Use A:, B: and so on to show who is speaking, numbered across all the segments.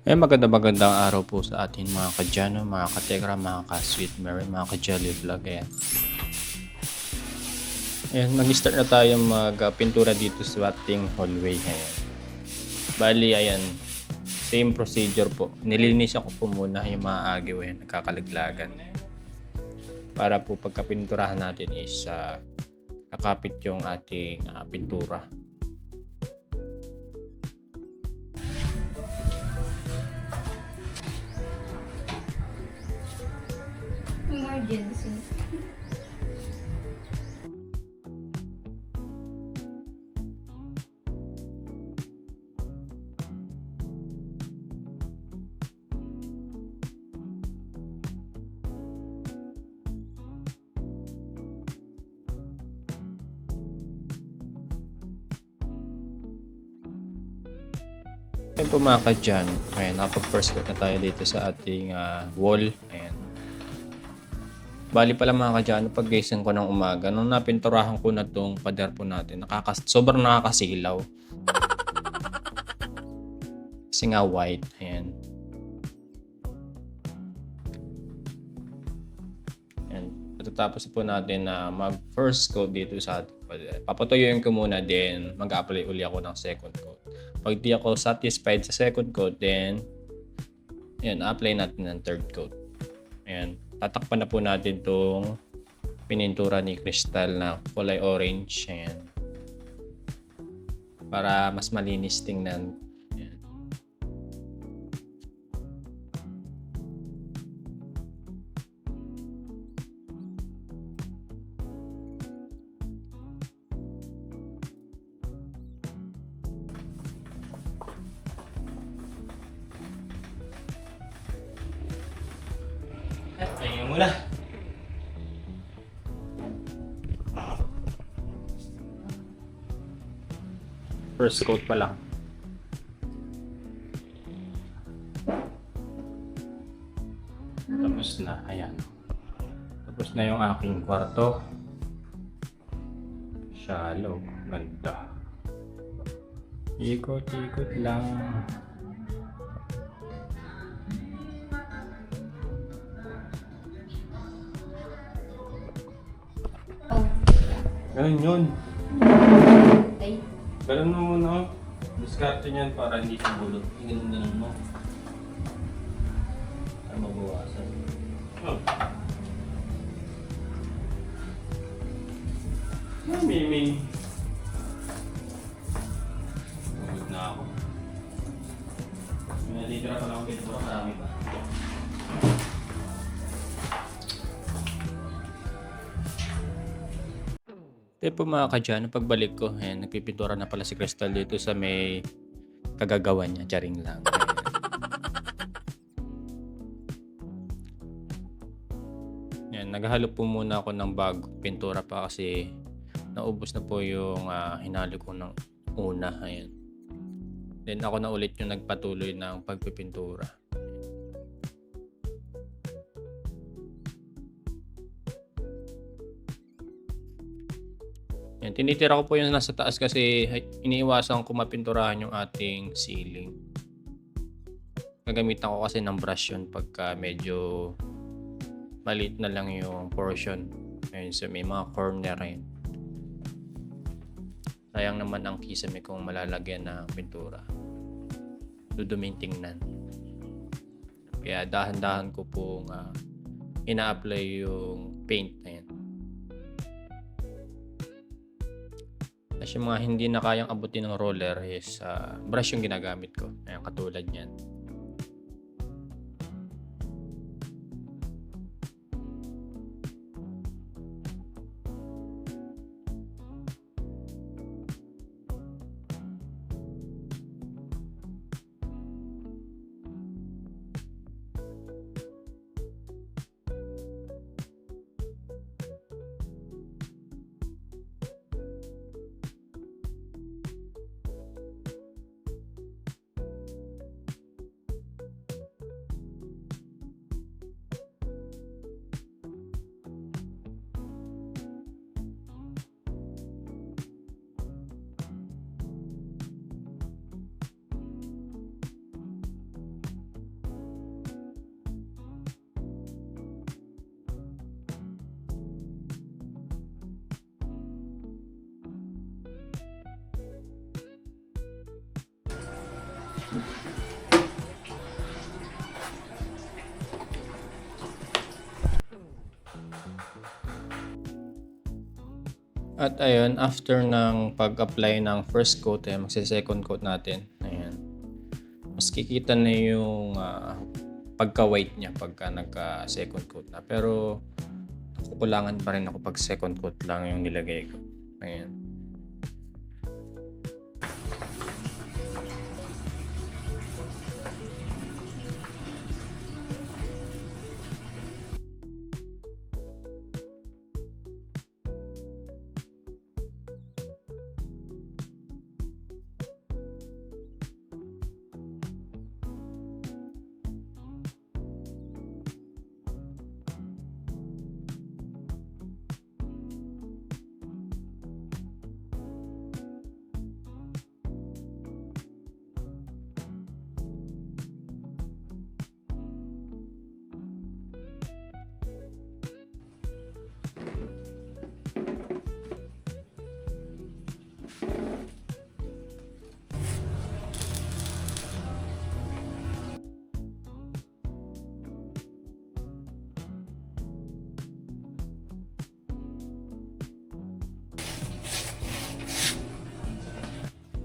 A: Magandang araw po sa atin mga kadyano, mga katekra, mga ka-sweet Mary, mga ka-jolly vlog, ayan. Ayan, mag-start na tayo pintura dito sa ating hallway, ayan. Bali, ayan, same procedure po. Nilinisan ko po muna yung mga agiw, ayan, nagkakalaglagan. Para po pagka pinturahan natin is kakapit yung ating pintura.
B: Emergency.
A: Ayan po mga kadyan, ayan, nakapag-first coat na tayo dito sa ating wall, ayan. Bali pala mga kadyan, pag-gising ko ng umaga, nung napinturahan ko na tong pader po natin, sobrang nakakasilaw. Kasi nga white, ayan. Ayan. Pagkatapos po natin na mag-first coat dito sa ating pader, papatuyuin ko muna, then mag-apply uli ako ng second coat. Pag di ako satisfied sa second coat, then ayan, apply natin ng third coat. Ayan, tatakpan na po natin itong pinintura ni Crystal na kulay orange. Ayan. Para mas malinis tingnan. Ayan. Tingnan mo na. First coat pa lang. Tapos na, ayan. Tapos na yung aking kwarto. Shallow, ganda. Ikot-ikot lang.
B: Oh,
A: Ganun yun.
B: ay.
A: Ganun mo muna. Diskarte niyan para hindi siya bulot. Ganun mo. Para mabawasan. Oh. Mimi. Pagod na ako. May natitira pa lang ako pintura. Marami pa. Ito po mga kadyan, pagbalik ko, ayan, nagpipintura na pala si Crystal dito sa may kagagawa niya. Charing lang. Ayan, naghalo po muna ako ng bago pintura pa kasi naubos na po yung hinalo ko ng una. Ayan. Then ako na ulit yung nagpatuloy ng pagpipintura. Yan, tinitira ko po yung nasa taas kasi iniiwasan ko mapinturahan yung ating ceiling. Gagamitan ko kasi ng brush yun pagka medyo maliit na lang yung portion. Ayun, so may mga corner yun. Sayang naman ang kisame kung malalagyan ng pintura. Duduming tingnan. Kaya dahan-dahan ko pong ina-apply yung paint na yan. Tapos yung mga hindi na kayang abutin ng roller is brush yung ginagamit ko. Ayan, katulad yan. At ayun, after ng pag-apply ng first coat, magse-second coat natin. Ayan. Mas kikita na yung pagka-white niya pagka nagka-second coat na. Pero kukulangan pa rin ako pag second coat lang yung nilagay ko. Ayan.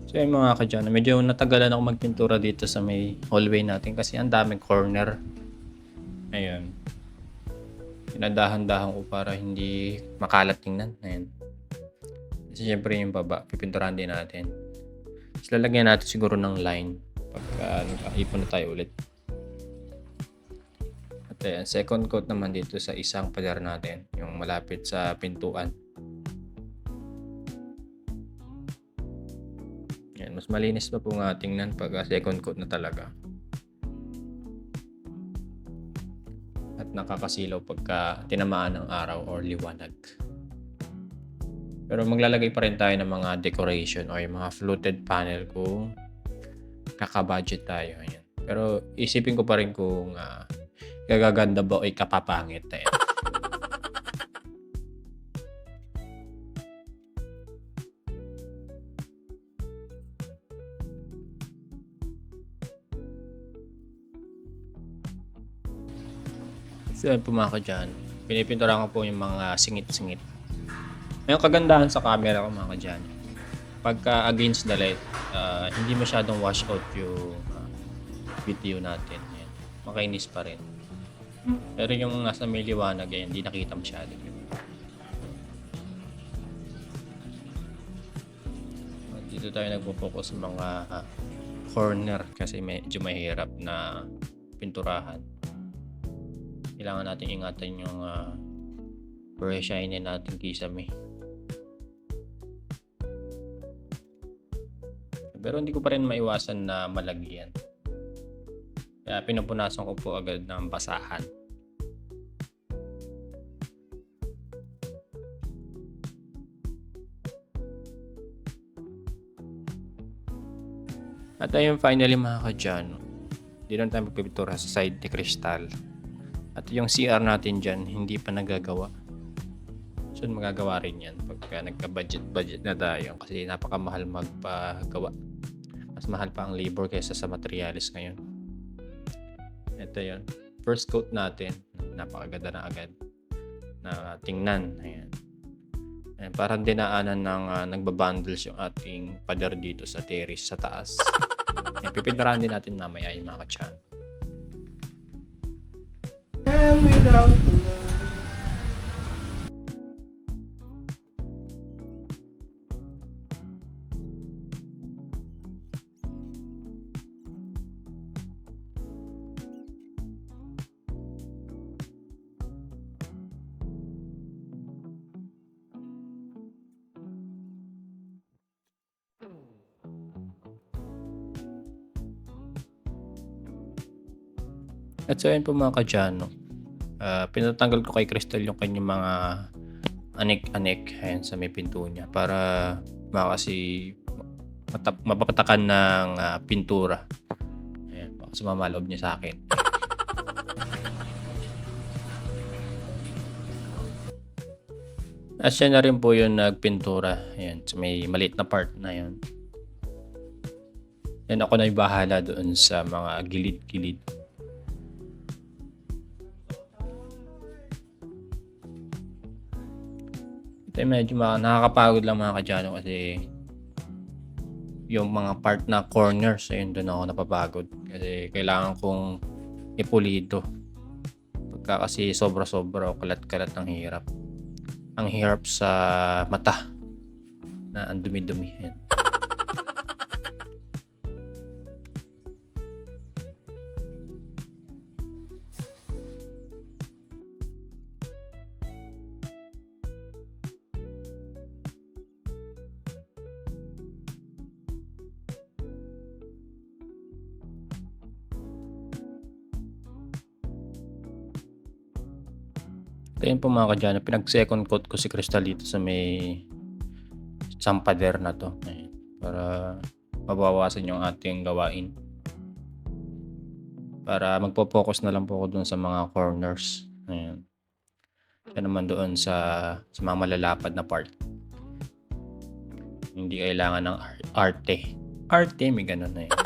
A: So yung mga kadyan, medyo natagalan ako magpintura dito sa may hallway natin kasi ang daming corner. Ayun. Pinadahan-dahan ko para hindi makalat tingnan. Ayun. Kasi syempre yung baba, pipinturahan din natin. Tapos lalagyan natin siguro ng line pagka nag-ipon na tayo ulit. At ayan, second coat naman dito sa isang pader natin, yung malapit sa pintuan. Yan, mas malinis pa po nga tingnan pag second coat na talaga. At nakakasilaw pagka tinamaan ng araw or liwanag. Pero maglalagay pa rin tayo ng mga decoration o yung mga fluted panel kung kaka-budget tayo. Ayan. Pero isipin ko pa rin kung gagaganda ba o ikapapangit. Ayan. So yun po mga kadyan, pinipintura ko po yung mga singit-singit. Yung kagandahan sa camera ko mga kadyan, pagka against the light, hindi masyadong wash out yung video natin. Ayan. Makainis pa rin. Pero yung nasa may liwanag, ayan, hindi nakita masyado. Dito tayo nagpo-focus sa mga corner kasi medyo mahirap na pinturahan. Kailangan natin ingatan yung pre-shine natin kisame. Pero hindi ko pa rin maiwasan na malagyan. Kaya pinupunasan ko po agad ng basahan. At ayun, finally mga kadyan, hindi lang tayo magpipintura sa side ni Crystal. At yung CR natin dyan, hindi pa nagagawa. So magagawa rin yan pagka nagka-budget na tayo kasi napakamahal magpagawa. Mas mahal pa ang labor kaysa sa materials ngayon. Ito yun. First coat natin, napakaganda na agad na tingnan. Ayan. Ayan, parang dinaanan ng nagbabundles yung ating pader dito sa terrace sa taas. Ayan, pipinturahan din natin mamaya yung mga katyan. At so yun po mga kadyano, pinatanggal ko kay Crystal yung kanyang mga anik-anik ayan, sa may pinto niya para makasi mapapatakan ng pintura. Ayan, baka sumama loob niya sa akin. At siya na rin po yung nagpintura. Ayan, sa may maliit na part na yun. Yan, ako na yung bahala doon sa mga gilid-gilid. Ito yung medyo nakakapagod lang mga kadyano kasi yung mga part na corners, ayun doon ako napapagod. Kasi kailangan kong ipulido. Pagka kasi sobra-sobra o kalat-kalat ang hirap. Ang hirap sa mata na ang dumi-dumi. Yan. Ito yun po mga kadyano, pinag-second coat ko si Crystal dito sa may isang pader na to. Ayan. Para mabawasan yung ating gawain. Para magpo-focus na lang po ako dun sa mga corners. Ayan. Yan naman doon sa mga malalapad na part. Hindi kailangan ng arte. Arte, may ganun na yun.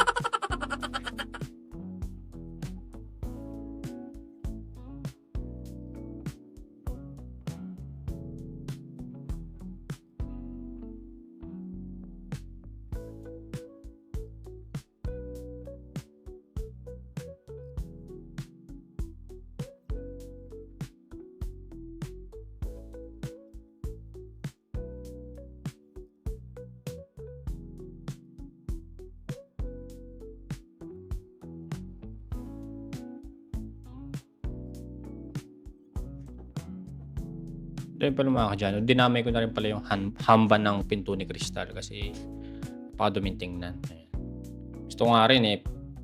A: Doon pala mga kadyano, dinamay ko na rin pala yung hamba ng pinto ni Crystal kasi napakaduming tingnan. Ayan. Gusto ko nga rin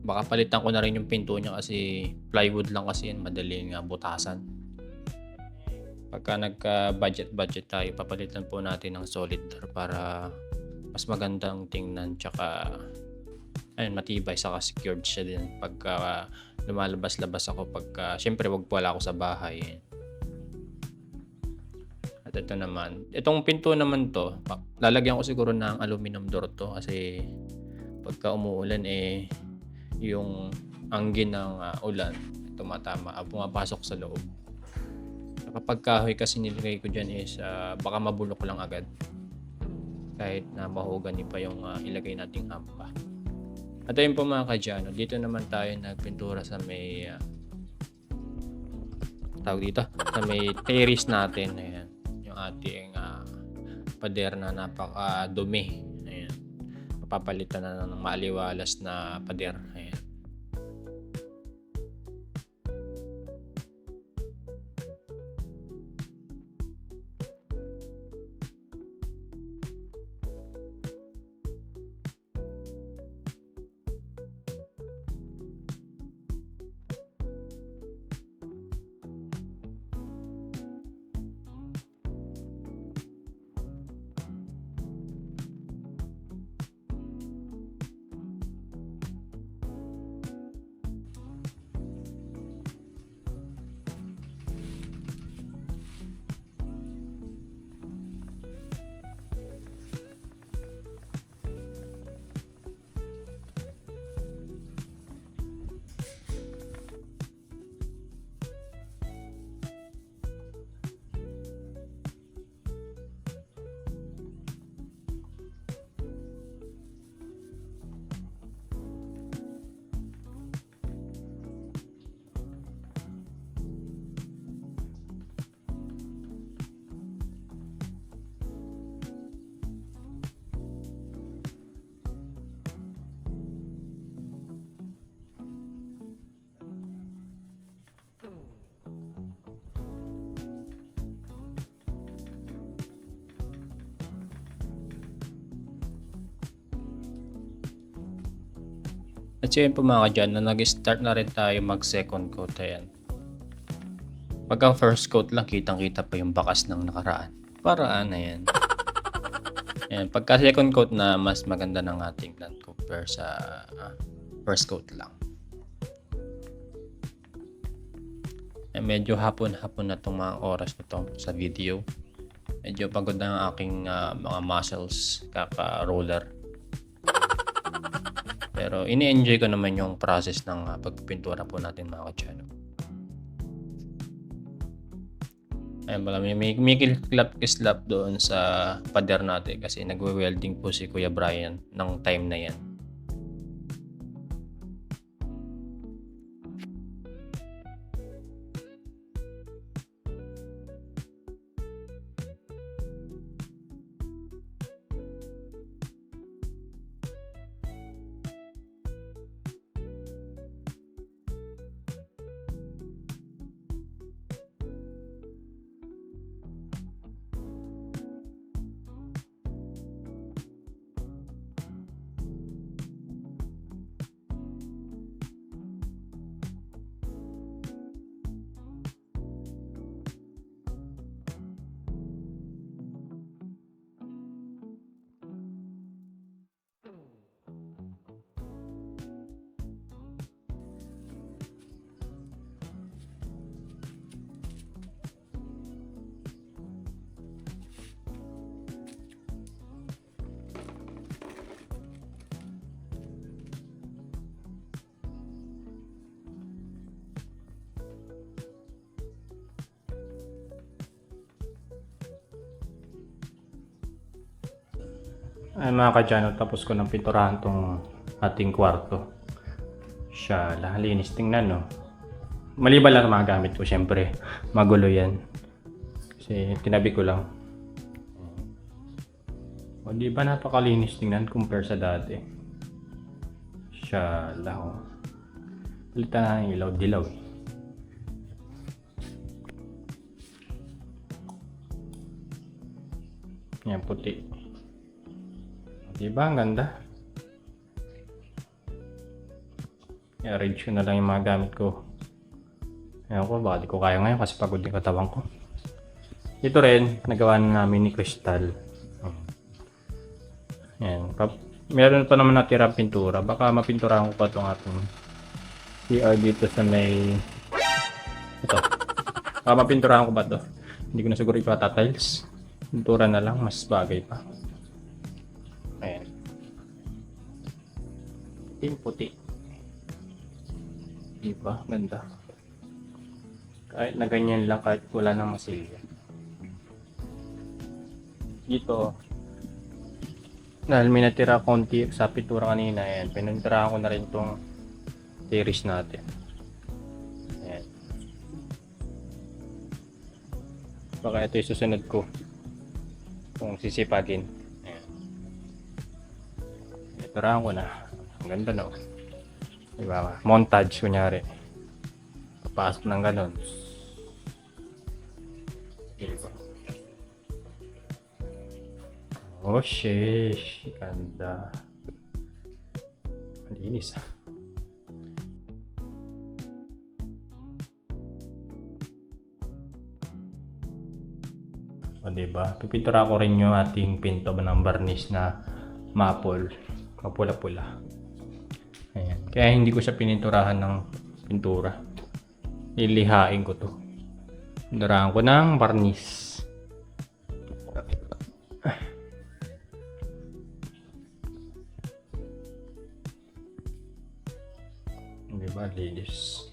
A: baka palitan ko na rin yung pinto niya kasi plywood lang kasi yan, madaling butasan. Pagka nagka-budget tayo, papalitan po natin ng solid door para mas magandang tingnan, tsaka ayun, matibay, saka secured siya din pagka lumalabas-labas ako, pagka syempre wala ako sa bahay. At ito naman, itong pinto naman to, lalagyan ko siguro ng aluminum door to kasi pagka umuulan yung anggin ng ulan tumatama, pumapasok sa loob. Kapag kahoy kasi nilagay ko dyan baka mabulok lang agad kahit na mahogany pa yung ilagay nating hampa. At ayun po mga kadyano, dito naman tayo nagpintura sa may tawag dito, sa may terrace natin. Ayan, yung ating pader na napakadumi. Ayan, mapapalitan na ng maaliwalas na pader. Ayan. At yun po mga kadyan, na nag-start na rin tayo mag-second coat. Ayan. Pagka first coat lang, kitang-kita pa yung bakas ng nakaraan. Paraan na yan. Ayan. Pagka second coat na, mas maganda ng ating plant compare sa first coat lang. Ayan, medyo hapon-hapon na itong mga oras na ito sa video. Medyo pagod na ang aking mga muscles kaka-roller. Pero ini-enjoy ko naman yung process ng pagpintura po natin mga kadyano. Ayun pala, may kislap doon sa pader natin kasi nagwe-welding po si Kuya Brian ng time na yan. Ay mga kadyano, tapos ko ng pinturahan tong ating kwarto. Siya, linis tingnan no. Maliban lang mga gamit ko, syempre. Magulo yan. Kasi tinabi ko lang. O di ba napakalinis tingnan compare sa dati. Siya, oh. Palitan na ng ilaw, dilaw eh. Yan, puti. Diba? Ang ganda. I-arrange ko na lang yung mga gamit ko. Ayaw ko, baka di ko kaya ngayon kasi pagod yung katawan ko. Ito rin, nagawa na namin ni Crystal. Yan. Meron pa naman natirang pintura. Baka mapinturahan ko pa itong ating CR dito sa may... Ito. Baka mapinturahan ko pa ito. Hindi ko na siguro ipata-tiles. Pintura na lang, mas bagay pa. Ayan. Puti. Diba? Ganda. Kahit na ganyan lang, kahit wala nang masilya. Dito, dahil may natira konti sa pintura kanina, ayan, pininturahan ko na rin itong terrace natin. Ayan. Baka ito yung susunod ko kung sisipagin. Turahan ko na. Ang ganda no. Diba? Montage kunyari. Papasok ng ganon. Diba? Oh sheesh. Ganda. Malinis ah. O diba? Pipintura ko rin yung ating pinto ng varnish na maple. Mapula-pula. Ayan. Kaya hindi ko siya pininturahan ng pintura. Ilihain ko to. Pinturahan ko ng varnish. Diba? Linis.